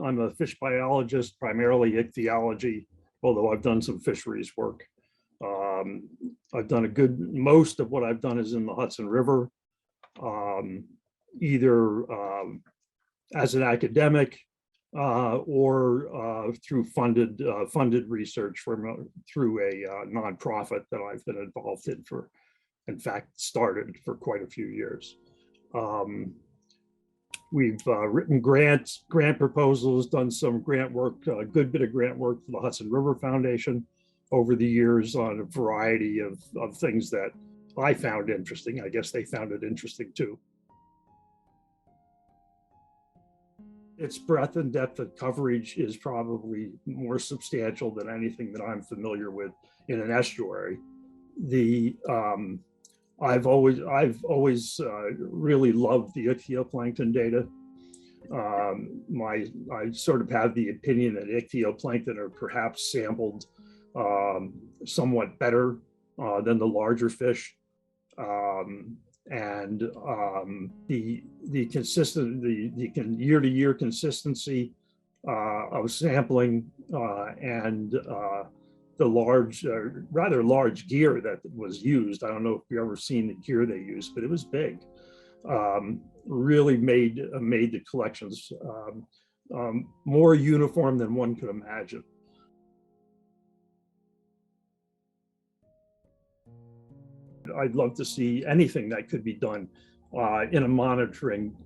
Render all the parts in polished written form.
a fish biologist, primarily ichthyology, although I've done some fisheries work. I've done most of what I've done is in the Hudson River, either as an academic or through funded research through a nonprofit that I've been involved in in fact, started for quite a few years. We've written grant proposals, done some grant work, a good bit of grant work for the Hudson River Foundation over the years on a variety of things that I found interesting. I guess they found it interesting too. Its breadth and depth of coverage is probably more substantial than anything that I'm familiar with in an estuary. I've always really loved the ichthyoplankton data. I sort of have the opinion that ichthyoplankton are perhaps sampled somewhat better than the larger fish. And the consistent, the year-to-year consistency of sampling and the rather large gear that was used. I don't know if you've ever seen the gear they used, but it was big. Really made the collections more uniform than one could imagine. I'd love to see anything that could be done in a monitoring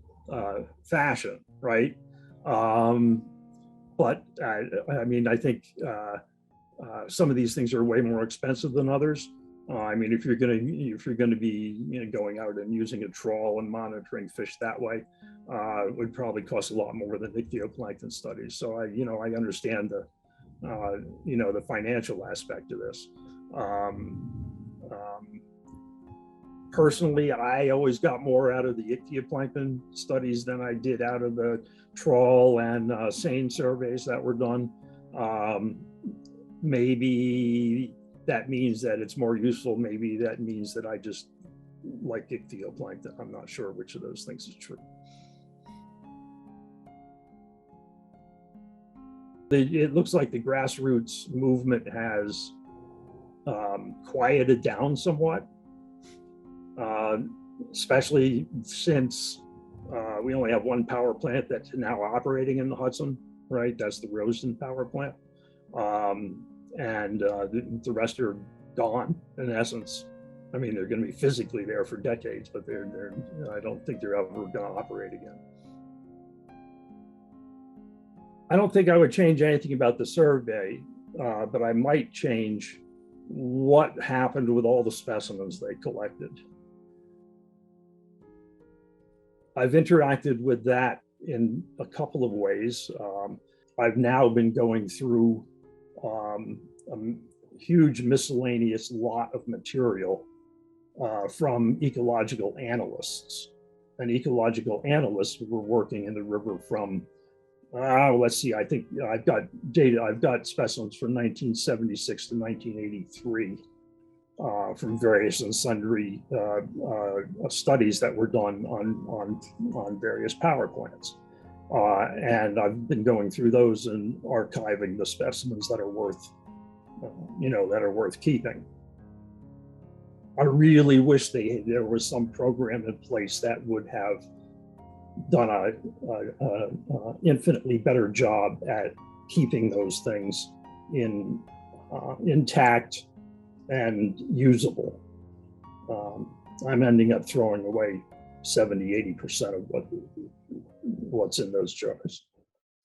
fashion, right? But I mean, I think some of these things are way more expensive than others. I mean, if you're going to be going out and using a trawl and monitoring fish that way, it would probably cost a lot more than ichthyoplankton studies. So I understand the financial aspect of this. Personally, I always got more out of the ichthyoplankton studies than I did out of the trawl and seine surveys that were done. Maybe that means that it's more useful. Maybe that means that I just like ichthyoplankton. I'm not sure which of those things is true. It looks like the grassroots movement has quieted down somewhat. Especially since we only have one power plant that's now operating in the Hudson, right? That's the Roseton power plant. And the rest are gone in essence. I mean, they're going to be physically there for decades, but I don't think they're ever going to operate again. I don't think I would change anything about the survey, but I might change what happened with all the specimens they collected. I've interacted with that in a couple of ways. I've now been going through a huge miscellaneous lot of material from ecological analysts. And ecological analysts were working in the river from, let's see, I think I've got data, I've got specimens from 1976 to 1983. From various and sundry studies that were done on various power plants. And I've been going through those and archiving the specimens that are worth, that are worth keeping. I really wish there was some program in place that would have done a infinitely better job at keeping those things intact and usable. I'm ending up throwing away 70–80% of what's in those jars.